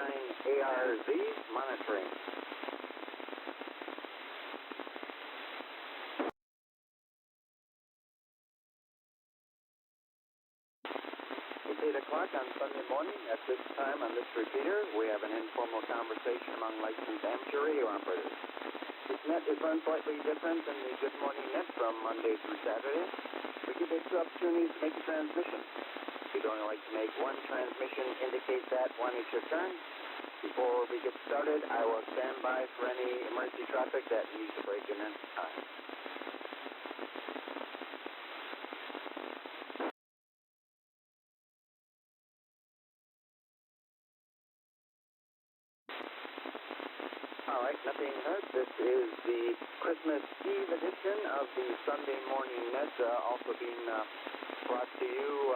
ARZ monitoring. It's 8 o'clock on Sunday morning. At this time on this repeater, we have an informal conversation among licensed amateur radio operators. This net is run slightly different than the Good Morning net from Monday through Saturday. We give you 2 opportunities to make a transmission. If you'd only like to make one transmission, indicate that one is your turn. Before we get started, I will stand by for any emergency traffic that needs to break in at the time. All right, nothing heard. This is the Christmas Eve edition of the Sunday Morning Net, also being brought to you,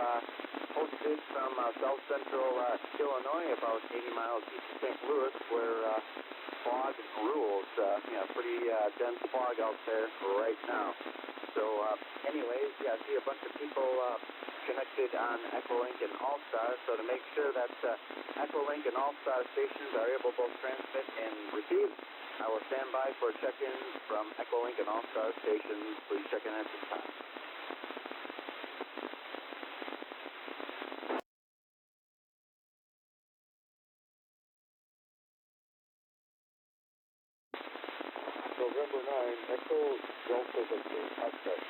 hosted from south central Illinois, about 80 miles east of St. Louis, where fog rules. Pretty dense fog out there right now. So, anyways, I see a bunch of people connected on ECHOLINK and All-Star, so to make sure that ECHOLINK and All-Star stations are able to both transmit and receive, I will stand by for check-ins from ECHOLINK and All-Star stations. Please check in at this time. November 9, Echo Delta Victor, outside.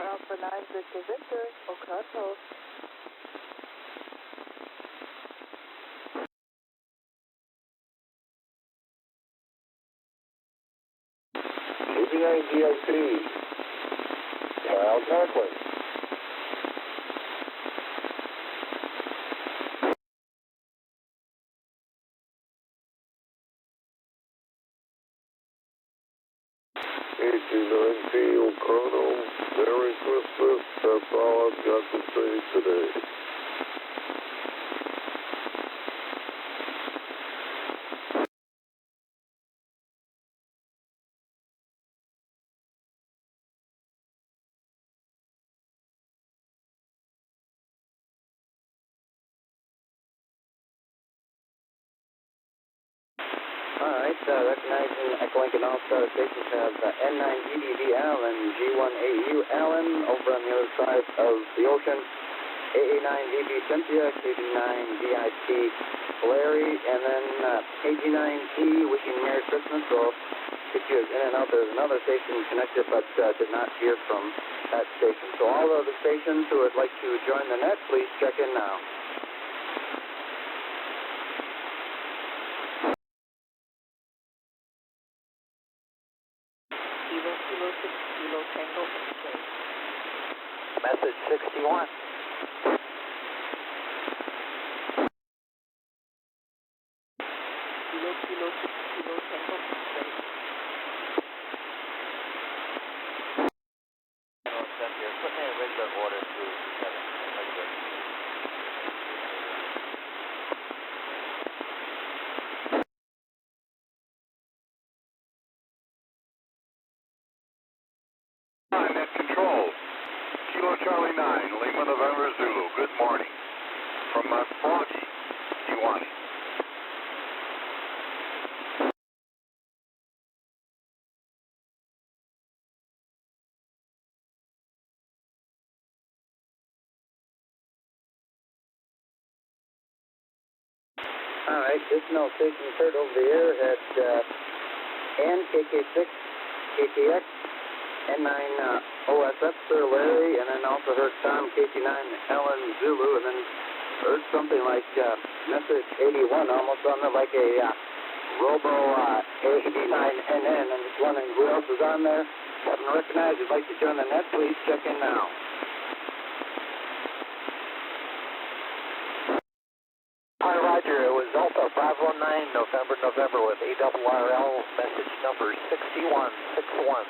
Alpha 9 Victor Victor, Ocato. DIC, Wild Northwest. O'Connell, Merry Christmas, that's all I've got to say today. Alright, recognizing ECHOLINK and All-Star stations have N9EDV Allen, G1AU Allen over on the other side of the ocean, AA9DB Cynthia, KD9DIT Larry, and then AG9T wishing Merry Christmas. So get you in and out. There's another station connected but did not hear from that station. So all of the stations who would like to join the net, please check in now. Kilo Tango X-ray. Message 61. Kilo Tango X-ray. Put me in regular order to 7. Net control. Kilo Charlie 9, Lima November Zulu. Good morning. From Froggy, Iwani. Alright, this now station heard over the air at NKK6, KTX, N9 OSF, Sir Larry, and then also heard Tom KT9 Ellen Zulu, and then heard something like message 81, almost sounded like a Robo 89NN, and just wondering who else is on there. Haven't recognized. If you'd like to join the net, please check in now. Hi, Roger. It was Delta 519 November with ARRL, message number 6161.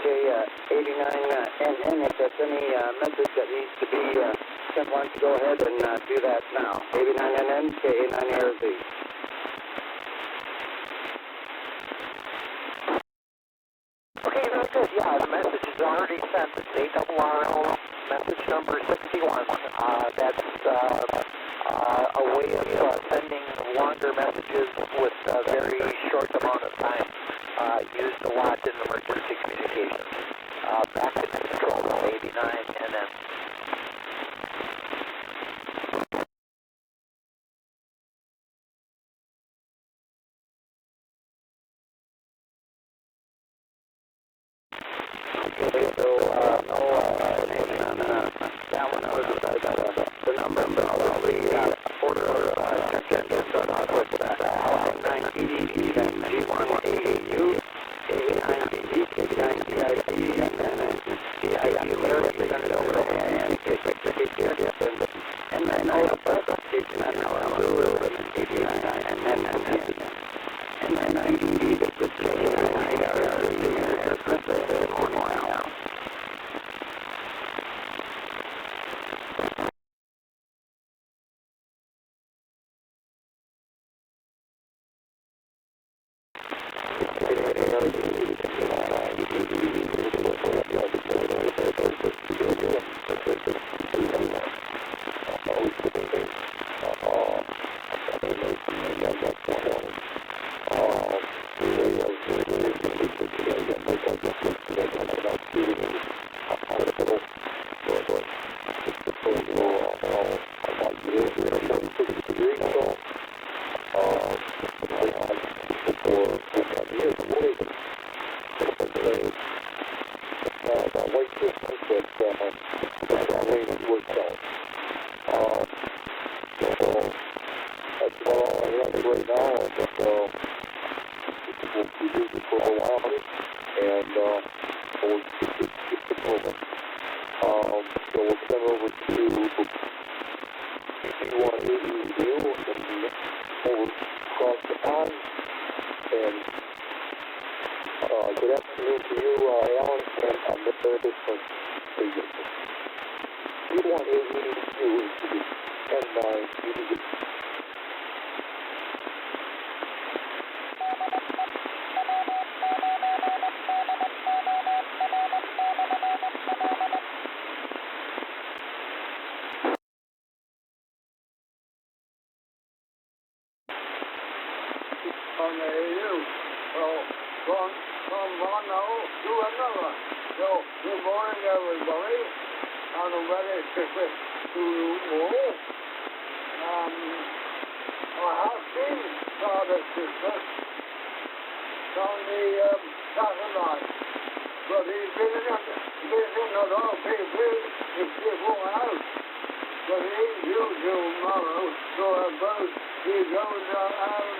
MOR-89NN. If there's any message that needs to be sent, why don't you go ahead and do that now. 89NN, KA9ARZ. Okay, very good. Yeah, the message is already sent. It's ARROUND, message number 61. That's a way of sending longer messages with a very short amount of time. Used a lot in emergency communications. Back to control, 89 and then. Okay, so no name on that one was the number, but I'll read order section with Alpha 9 EDD, then G1 AAU, A9DD, K9DID, and then DID Larry, send it over to and then Alpha, K9 Lulu, and then K9, and then EDD, the From one now to another. So, good morning, everybody. I'm ready to move. I have seen Father Christmas on the satellite, but he's been in a lot of people if they go out. But he's due tomorrow, so I suppose he goes out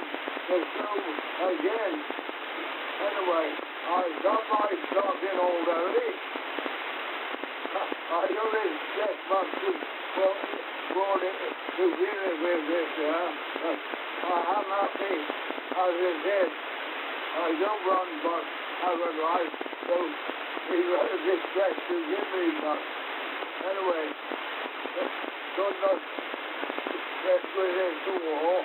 to Zoom again. Anyway, I got my stuff in already. I only just must have brought it to deal with this, I'm happy, as it is. I don't run much, haven't I? So, he got a bit stressed to give me much. Anyway, don't not stress with this war.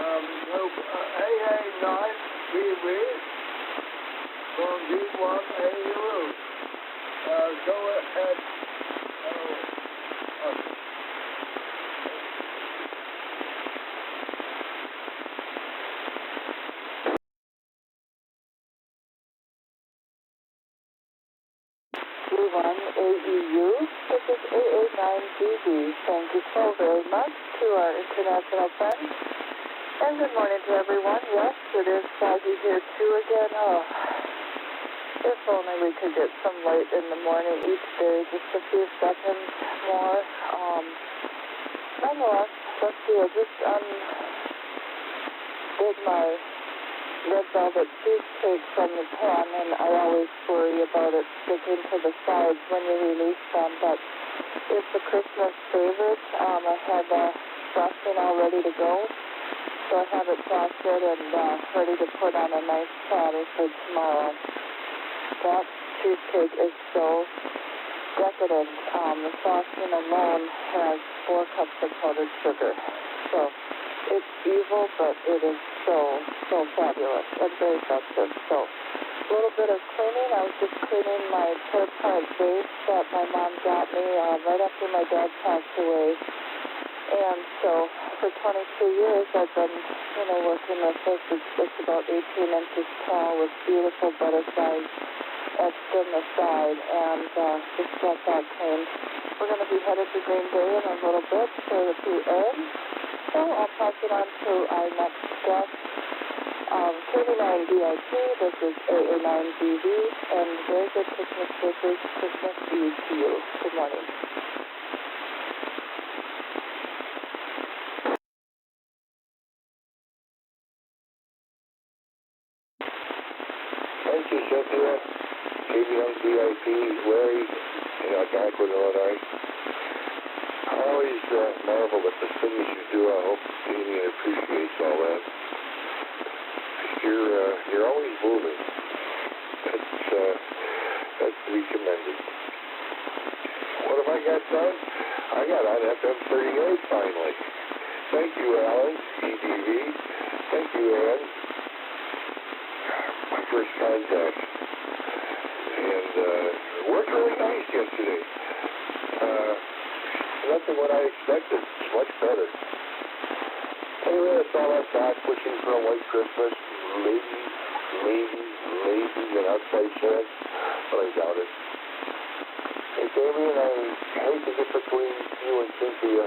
AA9 BB from D1 AU. Go ahead. D1 AEU, this is AA9BB. Thank you so very much to our international friends. And good morning to everyone. Yes, it is foggy here too again. Oh, if only we could get some light in the morning each day, just a few seconds more. Nonetheless, let's see, I just did my red velvet cheesecake from the pan, and I always worry about it sticking to the sides when you release them, but it's a Christmas favorite. I have frosting all ready to go. So I have it frosted and ready to put on a nice platter for tomorrow. That cheesecake is so decadent. The frosting alone has 4 cups of powdered sugar. So it's evil, but it is so fabulous and very festive. So a little bit of cleaning. I was just cleaning my tripod vase that my mom got me right after my dad passed away. And so for 22 years I've been, working with this. It's about 18 inches tall with beautiful butterflies etched in the side, and just got that cleaned. We're going to be headed to Green Bay in a little bit for the PM. So I'll pass it on to our next guest, KB9DIP. This is AA9DV, and very good Christmas wishes, Christmas Eve to you. Good morning. Thank you, Cynthia. KB9DIP, Larry, Concord, Illinois. I always marvel at the things you do. I hope Damien appreciates all that. You're always moving. That's to be commended. What have I got done? I got on FM 38 finally. Thank you, Alan, EDV. Thank you, Ann. My first contact. And worked really nice yesterday. Nothing what I expected. It's much better. Anyway, that's all I've got. Pushing for a white Christmas. Maybe an outside chance, but I doubt it. Hey, Damien, I hate to get between you and Cynthia,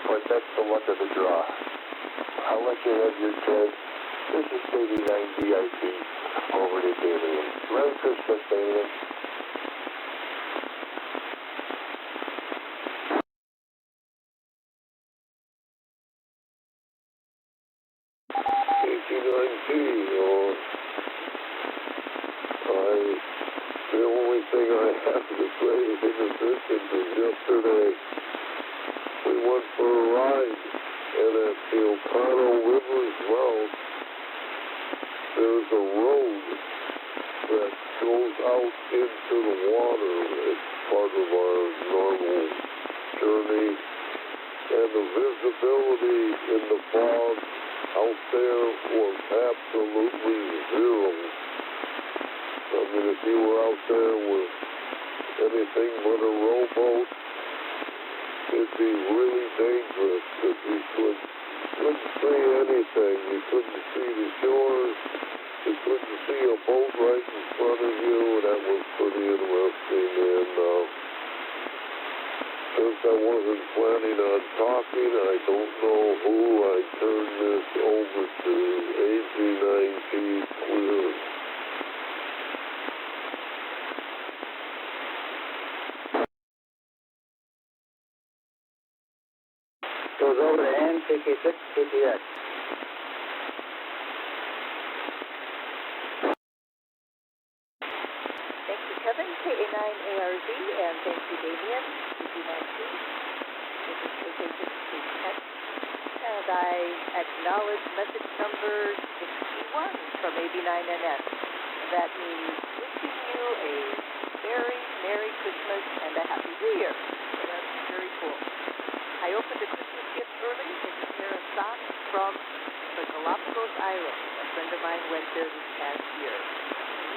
but that's the luck of the draw. I'll let you have your chance. This is KB9DIP over to Damien. Merry Christmas, Damien. The only thing I have to say in addition is yesterday we went for a ride, and at the Ocado River's mouth there's a road that goes out into the water. It's part of our normal journey, and the visibility in the fog out there was absolutely zero. I mean, if you were out there with anything but a rowboat, it'd be really dangerous because you couldn't see anything. You couldn't see the shore. You couldn't see a boat right in front of you. That was pretty interesting. And since I wasn't planning on talking, I don't know who I turned this over to. AG9T clear. Goes over to NKK6 KTX. Thank you, Kevin, KA9ARZ, and thank you, Damien, KG9T. This is KK6 KTX. And I acknowledge message number 61 from AB9NS. That means wishing you a very Merry Christmas and a Happy New Year. So that's very cool. I opened a Christmas gift early. It's a pair of socks from the Galapagos Islands. A friend of mine went there this past year.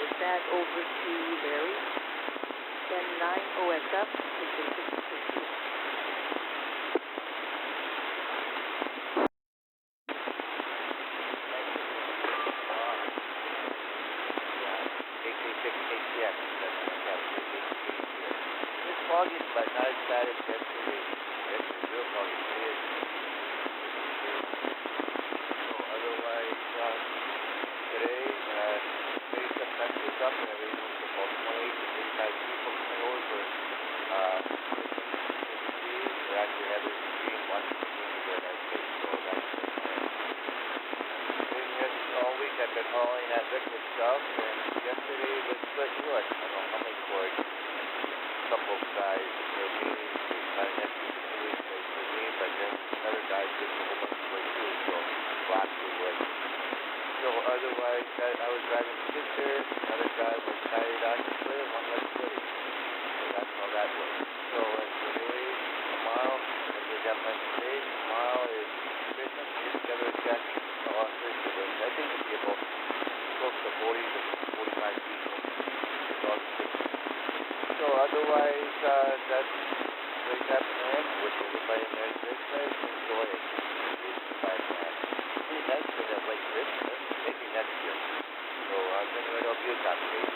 Give that over to Larry, 109OSF, KK6. It's foggy, but not as bad as yesterday. It's real foggy today. So otherwise, today, maybe some sensors up and everything was about 28 to 35 people coming over for we're actually having green watching the game here in our state, so that's all week I've been hauling that liquid stuff, and yesterday was splitting wood. I don't know how many cords. A couple of guys were meeting, not necessarily for me, but then another guy did a whole bunch of wood too, so lots of wood. So otherwise, I was driving to get there, another guy was tired out to play, one left play. So that's how that works. So anyway, tomorrow, as we got mentioned today, tomorrow is Christmas. We're together again on Thursday. I think it'll be about close to 40 to 45 people. So otherwise, that's what's happening. With everybody Merry Christmas, enjoy it. Pretty nice for that white Christmas. Maybe next year. So I'm going to help you calculate.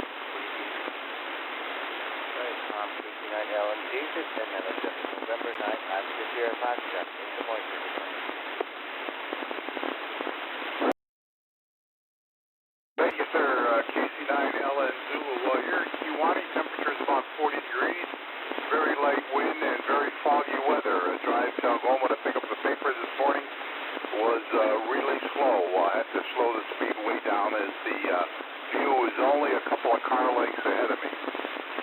Alright, I'm 69 Alan Jesus, and then it's November 9th. I'm the Sheriff Podcast. Good morning, everyone. Thank you, sir. KC9LN Zulu. Well, your Kiwani temperature is about 40 degrees. Very light wind and very foggy weather. A drive to Algoma to pick up the paper this morning was really slow. I had to slow the speed way down as the view was only a couple of car lengths ahead of me.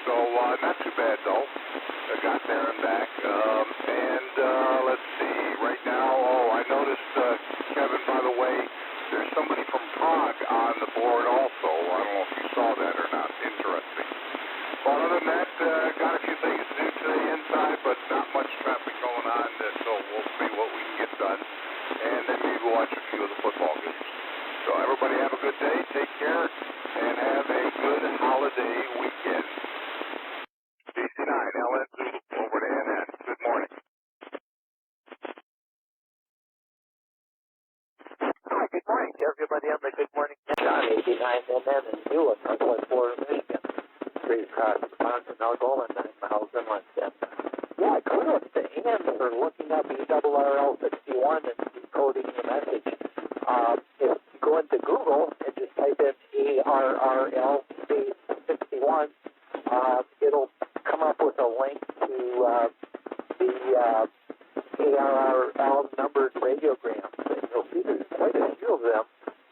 So not too bad though. I got there and back. Let's see. Right now, I noticed Kevin. By the way, there's somebody from Prague on the board also. I don't know if you saw that or not. Interesting. Well, other than that, got a few things to do today inside, but not much traffic going on, so we'll see what we can get done. And then maybe watch a few of the football games. So everybody have a good day, take care, and have a good holiday weekend. DC9, LN over to NN. Good morning. Hi, good morning to everybody on the Good Morning. John 89 NN in Beulah, Northwest Florida, Michigan. Straight across the pond from Algoma, 9 miles inland. Yeah, kudos to Ann for looking up ERRL61 and decoding the message. If you go into Google and just type in ARRL space 61, it'll come up with a link to the ARRL numbered radiograms. And you'll see there's quite a few of them.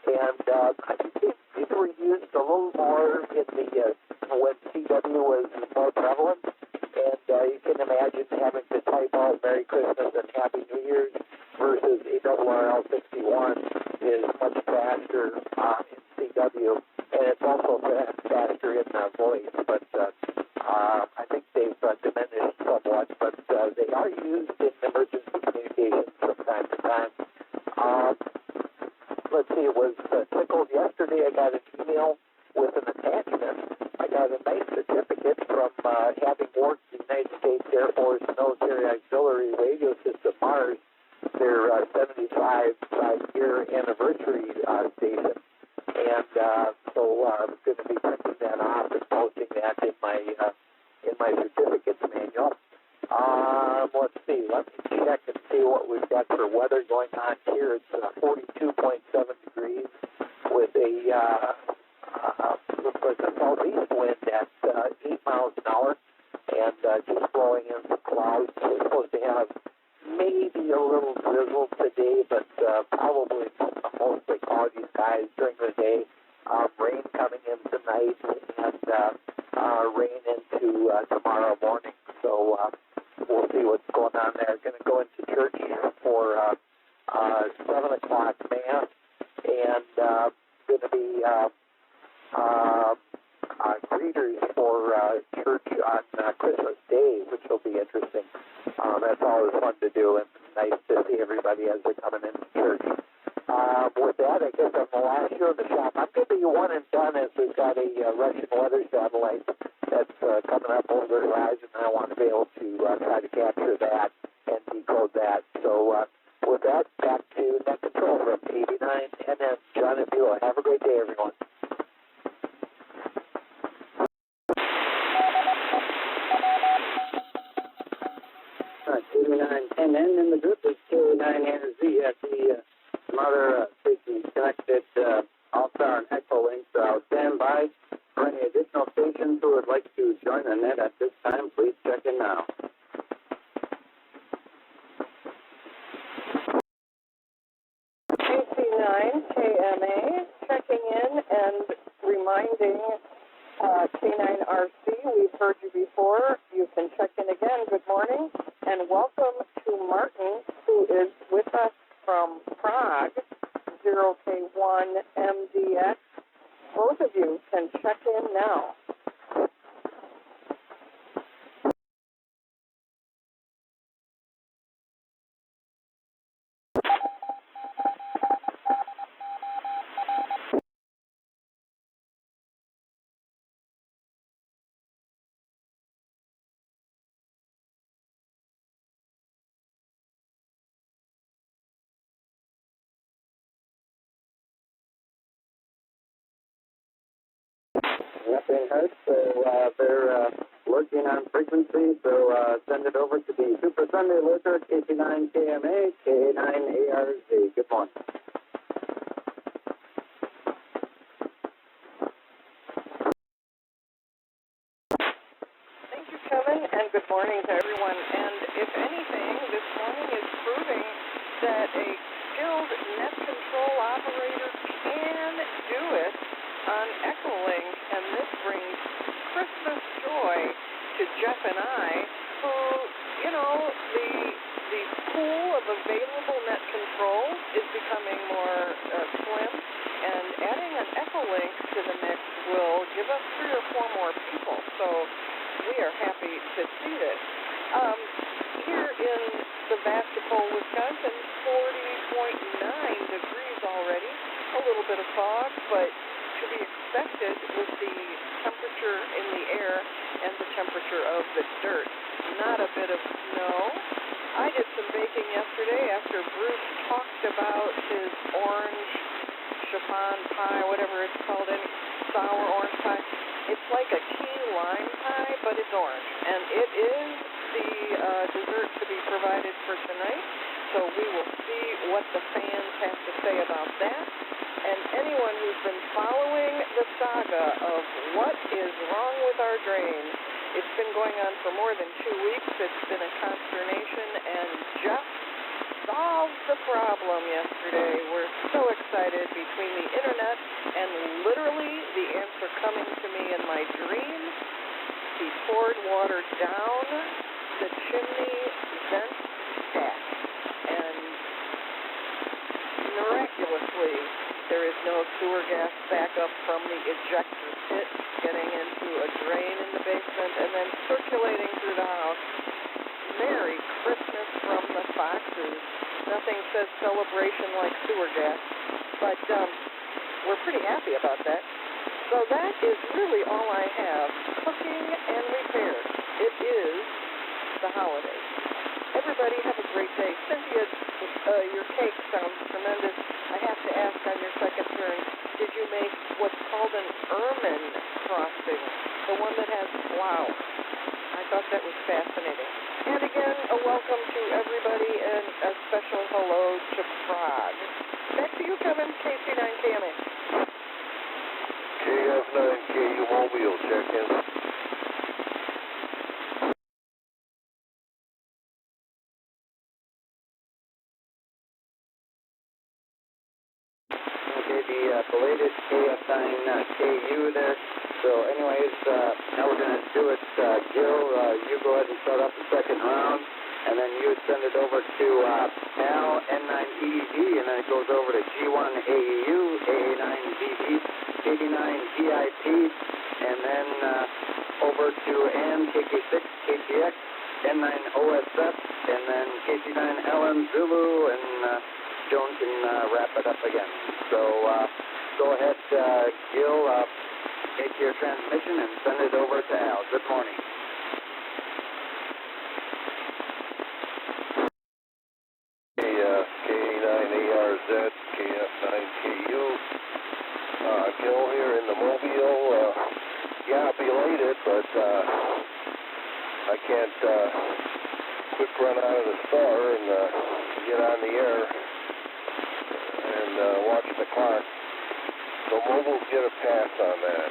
And I think these were used a little more in the when CW was more prevalent. And you can imagine having to type out Merry Christmas and Happy New Year's versus ARRL61 is much faster in CW. And it's also faster in voice. But I think they've diminished somewhat. But they are used in emergency communications from time to time. Let's see, it was tickled yesterday. I got an email with an attachment. I got a nice certificate from having worked the United States Air Force Military Auxiliary Radio System, MARS, their 75-year anniversary station. And so I'm going to be printing that off and posting that in my certificates manual. Let's see. Let me check and see what we've got for weather going on here. It's 42.7 degrees with a looks like a southeast wind at 8 miles an hour and just blowing in some clouds. We're supposed to have maybe a little drizzle today, but probably mostly cloudy skies during the day. Rain coming in tonight and rain into tomorrow morning. So we'll see what's going on there. Going to go into church for 7 o'clock mass and going to be greeters for church on Christmas Day, which will be interesting. That's always fun to do and nice to see everybody as they're coming into church. With that, I guess I'm the last year of the shop. I'm going to be one and done as we've got a Russian weather satellite that's coming up over the horizon, and I want to be able to try to capture that and decode that. So with that, back to net control from 89 and then John and Beulah. Have a great day, everyone. KC9NN in the group is KC9NZ. Some other stations connected, All-Star and ECHOLINK. So I'll stand by for any additional stations who would like to join the net at this time. Please check in now. KC9KMA checking in and reminding K9RC, we've heard you before. You can check in again. Good morning and welcome to Martin, who is with us from Prague, 0K1MW. now. Nothing heard, so they're lurking on frequency, so send it over to the Super Sunday Lurker, KC9KMA, KA9ARZ. Good morning. Thank you, Kevin, and good morning to everyone. And if anything, this morning is proving that a skilled net control operator can do it on ECHOLINK, and this brings Christmas joy to Jeff and I, who, you know, the pool of available net control is becoming more slim, and adding an ECHOLINK to the mix will give us 3 or 4 more people. So we are happy to see this. Here in Sebastopol, Wisconsin, 40.9 degrees already. A little bit of fog, but to be expected with the temperature in the air and the temperature of the dirt. Not a bit of snow. I did some baking yesterday after Bruce talked about his orange chiffon pie, whatever it's called, sour orange pie. It's like a key lime pie, but it's orange. And it is the dessert to be provided for tonight. So we will see what the fans have to say about that. And anyone who's been following the saga of what is wrong with our drains, it's been going on for more than 2 weeks. It's been a consternation, and Jeff solved the problem yesterday. We're so excited between the internet and literally the answer coming to me in my dreams. He poured water down the chimney vent stack, and miraculously, there is no sewer gas backup from the ejector pit getting into a drain in the basement and then circulating through the house. Merry Christmas from the Foxes. Nothing says celebration like sewer gas, but we're pretty happy about that. So that is really all I have. Cooking and repairs. It is the holidays. Everybody have a great day. Cynthia, your cake sounds tremendous. I have to ask on your second turn, did you make what's called an ermine frosting, the one that has flour? I thought that was fascinating. And again, a welcome to everybody and a special hello to Prague. Back to you, Kevin, KC9KMA. KF9KU Mobile, check in. Okay, the belated KF9KU there. So anyways, now we're going to do it. Gil, you go ahead and start off the second round, and then you would send it over to Al, N9EED, and then it goes over to G1AEU, AA9DD, 89DIP, and then over to AM, KK6, KTX, N9OSF, and then KC9LN Zulu, and Joan can wrap it up again. So go ahead, Gil, make your transmission and send it over to Al. Good morning. KA9ARZ, KF9KU. Gil here in the Mobile. Yeah, belated, but I can't quick run out of the store and get on the air and watch the clock. So mobiles get a pass on that.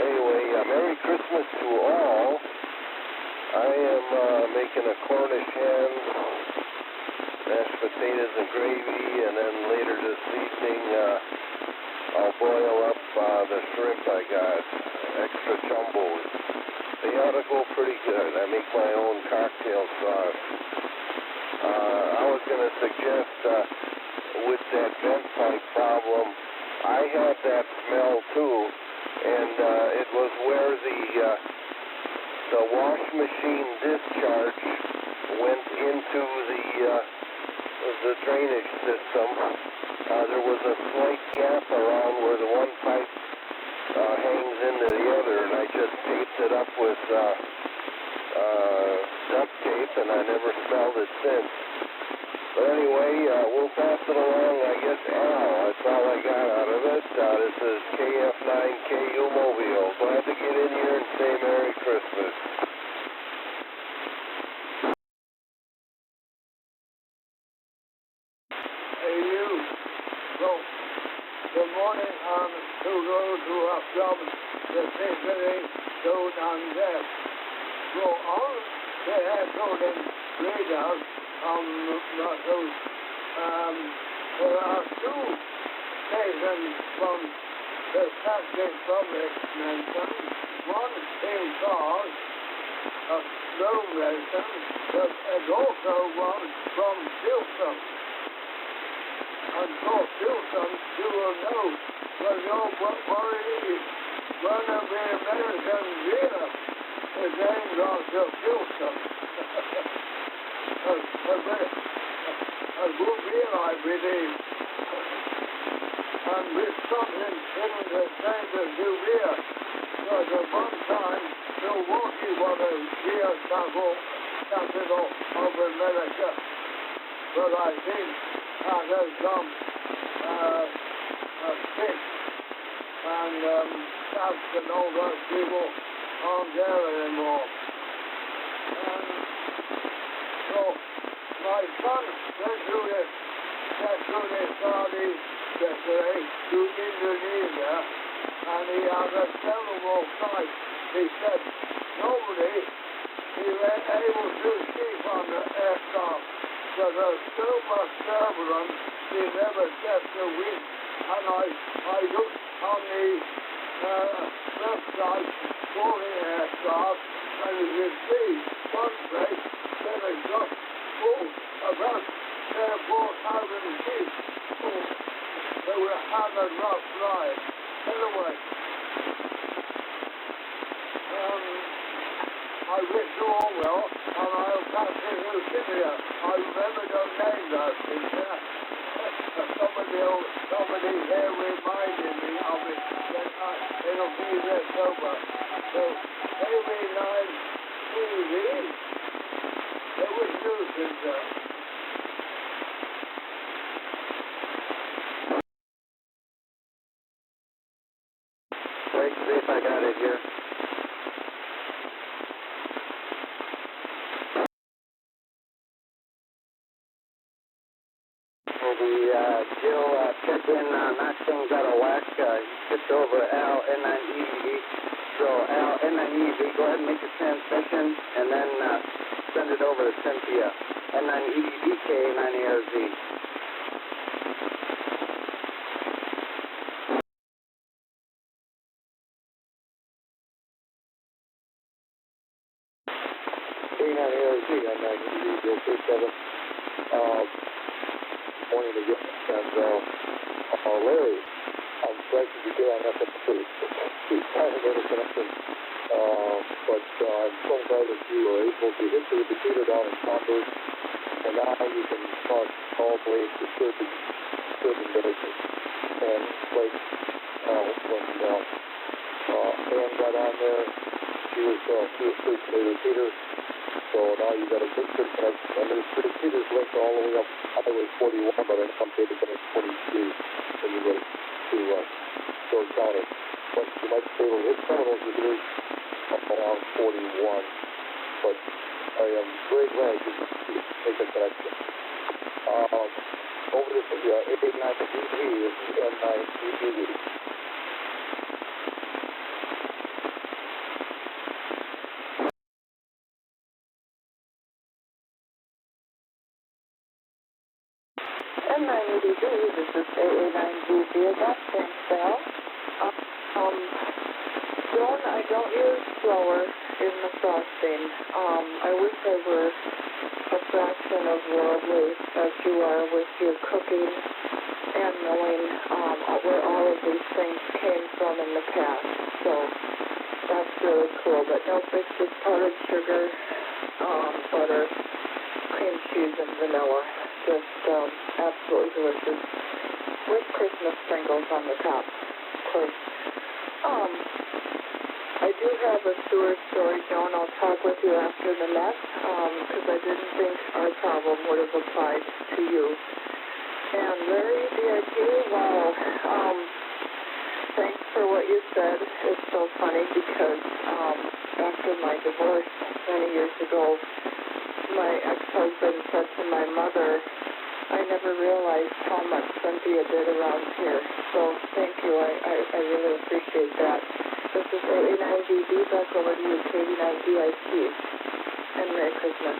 Anyway, Merry Christmas to all. I am making a Cornish hen, mashed potatoes and gravy, and then later this evening I'll boil up the shrimp I got, extra jumbos. They ought to go pretty good. I make my own cocktail sauce. I was going to suggest with that vent pipe problem, I had that smell too, and it was where the wash machine discharge went into the drainage system. There was a slight gap around where the one pipe hangs into the other, and I just taped it up with duct tape, and I never smelled it since. But anyway, we'll pass it along, I guess, Al. That's all I got out of it. This is KF9KU Mobile. Glad to get in here and say Merry Christmas. Hey, you. So, good morning, to those who have jobs that safely don't on deck. So, on the ECHOLINK radar, those, there are two stations from the Catholic public mentioned. One in Cause, a low mention, but there's also one from Houston. And so Houston, you will know, but your worry is one of the American leader is named after Houston. A good deal, I believe. And with something in the same as you here, because at one time, Milwaukee was a real capital of America. But I think that has come fixed, and that's to know that people aren't there anymore. And so my son went to the Saudi yesterday to Indonesia, and he had a terrible sight. He said nobody he was able to sleep on the aircraft. But there's so much turbulence, he never kept a wing. And I looked on the website for the aircraft, and you can see one place that has got full about 4,000 feet. They were had a rough ride. Anyway, I wish you all well, and I'll pass it to Cynthia. I remember your name now, Cynthia. Somebody here reminded me of it, that it'll be this over. So, AV9 TV, it was you, Cynthia. Wait, see if I got it here. Jill checked in, knocked things out of whack. Shipped over Al N9EV. So Al N9EV, go ahead and make your transmission, and then send it over to Cynthia. N9EVK 9ARZ. K9ARZ, N9EV, 037. Morning again, and Larry, I'm glad you get on FM2. He's trying to get a connection, but I'm so glad that you were able to hit the repeater down in Converse, and now you can talk all the way to Sturgeon Basin. And like when Ann got on there, she was searching the repeater. So now you got a good connection. And there's repeaters linked all the way up Highway 41, but in some cases it's 42 when you go to Shore County. But you might be able to hit some of those repeaters around 41. But I am very glad you make a connection. Over to the 89DV, this is N9EV. N9EDV, this is AA9GV again, thanks, Sal. Joan, I don't use flour in the frosting. I wish I were a fraction of worldly as you are with your cooking and knowing where all of these things came from in the past. So that's really cool. But nope, it's just powdered sugar, butter, cream cheese, and vanilla. Just absolutely delicious with Christmas sprinkles on the top, of course. I do have a sewer story, Joan. I'll talk with you after the net because I didn't think our problem would have applied to you. And Larry, DIP, wow. Thanks for what you said. It's so funny because after my divorce many years ago, my ex-husband said to my mother, I never realized how much Cynthia did around here. So thank you. I really appreciate that. This is AA9DB. Back over to you, KD9DIP. And Merry Christmas.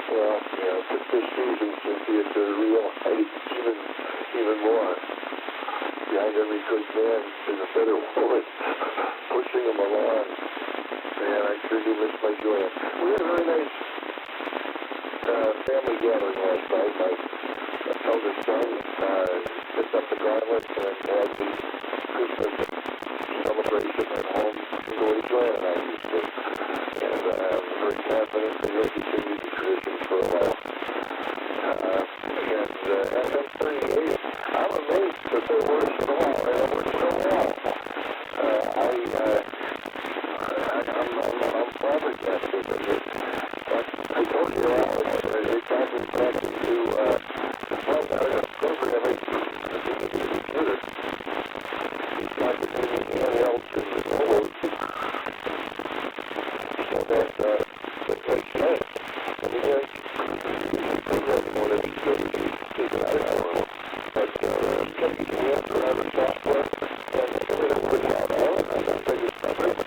Well, this season, Cynthia, to realize even more. Behind every good man is a better woman pushing him along. Man, I sure do miss my Joanne. We had a very nice family gathering last night. My eldest son picked up the gauntlet and had the Christmas celebration at home the way Joanne and I used to. And I'm very confident that he'll continue the tradition for a while. And at 38, I'm amazed that there were so well. I'm flabbergasted with it. I told you they got me back into the programming the computer. He's got the handhelds and the rollers. So that makes sense. I mean, one of these things is an iPhone. But you can answer out of software and the way it works out. I don't think it's not right.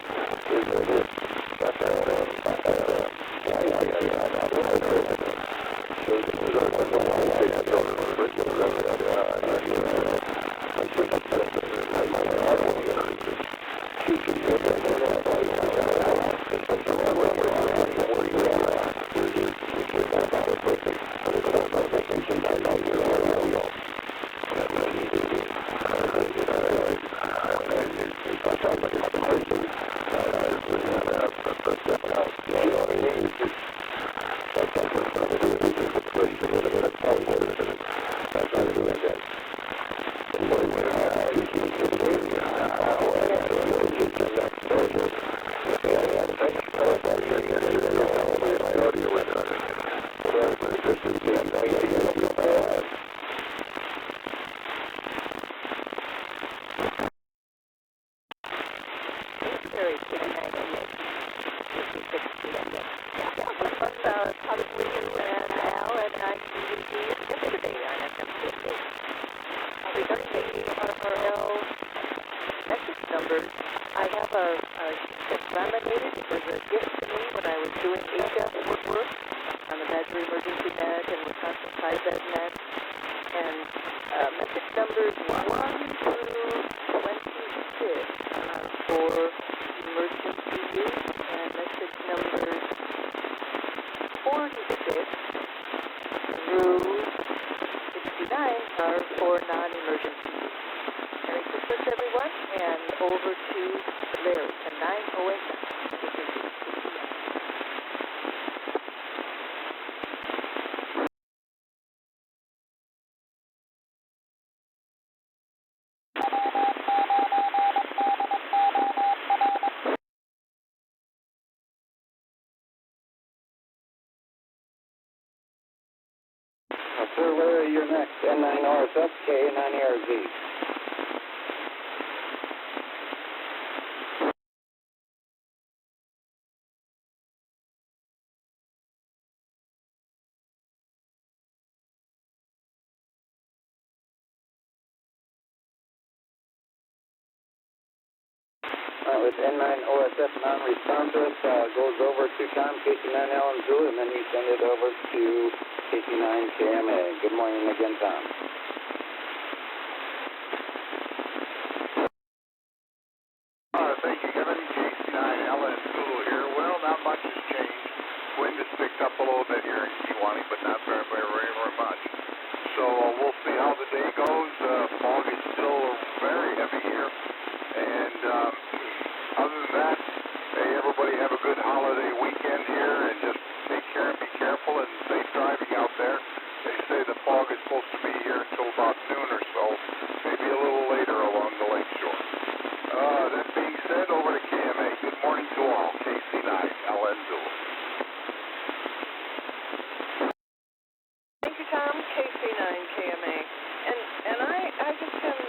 Sir Larry, you're next. N9RSF, K9ARZ. With N9OSF non-responsive, goes over to Tom, KC9L Zulu, and then you send it over to KC9KMA. Good morning again, Tom. Thank you, Kevin. KC9L fog is still very heavy here. And other than that, hey, everybody have a good holiday weekend here, and just take care and be careful and safe driving out there. They say the fog is supposed to be here until about noon or so, maybe a little later along the lakeshore. That being said, over to KMA. Good morning to all. KC9, LN Zulu. Thank you, Tom. KC9 KMA. And I just am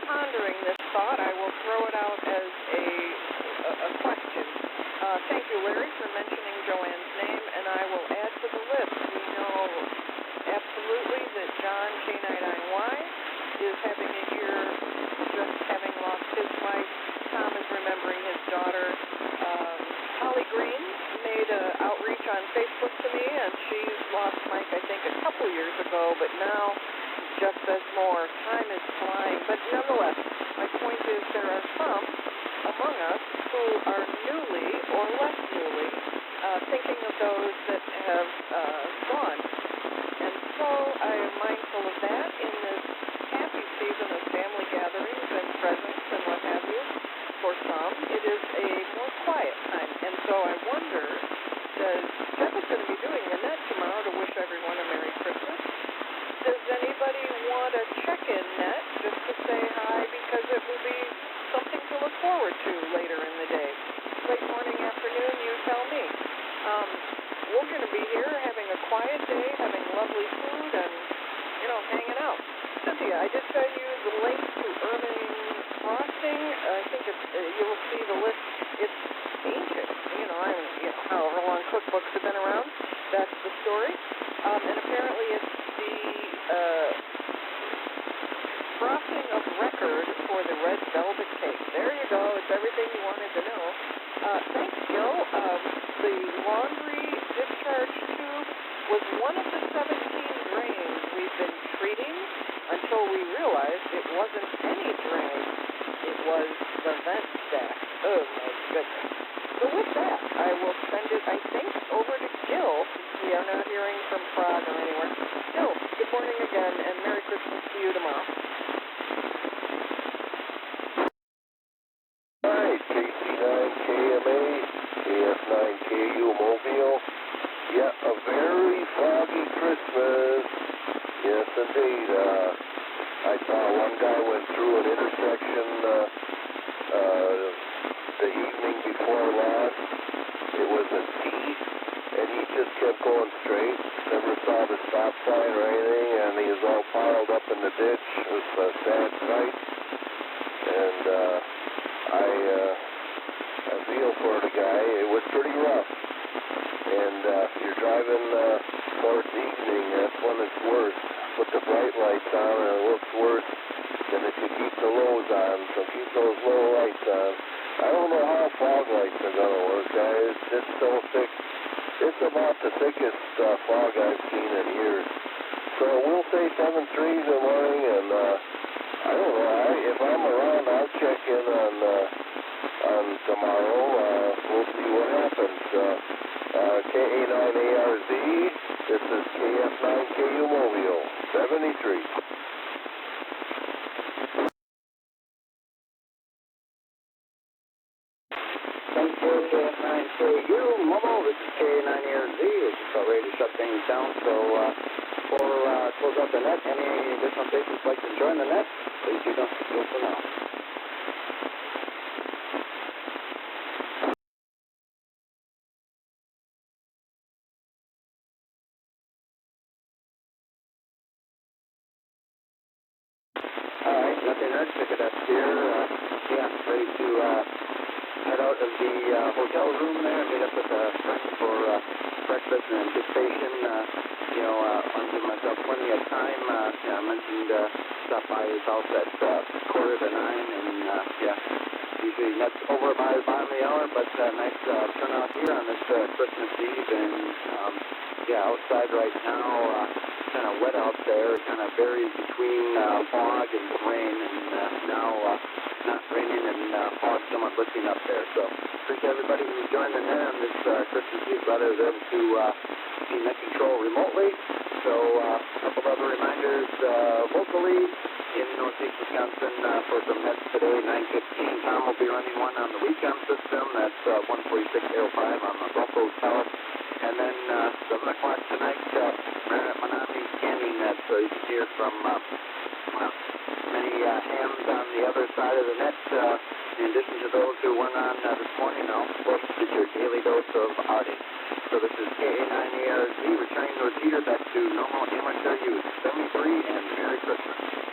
pondering this thought. I will throw it out as a question. Thank you, Larry, for mentioning Joanne's name, and I will add to the list. We know absolutely that John K99Y is having a year just having lost his wife. Tom is remembering his daughter. Holly Green made an outreach on Facebook to me, and she's lost Mike, I think, a couple years ago, but now just says more. Time is flying. But nonetheless, my point is there are some among us who are newly or less newly thinking of those that have gone. And so I am mindful of that in this happy season of family gatherings and presents and what have you. For some, it is a more quiet time. And so I wonder, Jeff is going to be doing the net tomorrow to wish everyone a Merry Christmas. Does anybody want a check-in net just to say hi, because it will be something to look forward to later in the day? Late morning, afternoon, you tell me. We're going to be here having a quiet day, having lovely food, and, hanging out. Cynthia, I did send you the link to Irving Crossing. I think you will see the list. It's ancient. However long cookbooks have been around, that's the story. And apparently it's the crossing of record for the red velvet cake. There you go. It's everything you wanted to know. Thanks, Joe. The laundry discharge tube was one of the 17 drains we've been treating until we realized it wasn't any drain. It was the vent stack. Oh, my goodness. So with that, I will send it, I think, over to Gil. We are not hearing from Prague or anywhere. Gil, good morning again, and Merry Christmas to you tomorrow. All right, KC9KMA, KF9KU Mobile. Yeah, a very foggy Christmas. Yes, indeed. I saw one guy went through an intersection the evening before last. It was a T, and he just kept going straight. Never saw the stop sign or anything, and he was all piled up in the ditch. It was a sad sight. And I feel for the guy. It was pretty rough. And if you're driving towards evening, that's when it's worse. Put the bright lights on, and it looks worse than if you keep the lows on. So keep those low lights on. I don't know how fog lights are going to work, guys. It's so thick. It's about the thickest fog I've seen in years. So we'll say 7-3 good morning, and I don't know. If I'm around, I'll check in on tomorrow. We'll see what happens. KA9ARZ, this is KF9KU Mobile, 73. Thank you, KF9KU Mobile. This is KA9ARZ. We're just about ready to shut things down. So before close out the net, any additional stations like to join the net, please do not go for now. All right, nothing else. Pick it up here. Ready to head out of the hotel room there, meet up with a friend for breakfast and anticipation. Want to give myself plenty of time. I mentioned stop by his house at 8:45, and usually that's over by the bottom of the hour, but nice turnout here on this Christmas Eve, and outside right now, kind of wet out there, kind of buried between fog and rain, and now not raining and fog somewhat lifting up there. So appreciate everybody who joined in there on this Christmas Eve. Glad I was able to see net control remotely. So a couple other reminders locally in today, 9:15. Tom will be running one on the weekend system. That's 146.05 on the Buffalo tower. And then 7 o'clock tonight, Marinette Manami scanning that, so you can hear from many hams on the other side of the net. In addition to those who weren't on this morning, of course, this is your daily dose of outing. So this is KA9ARZ returning the repeater back to normal amateur use. 73 and Merry Christmas.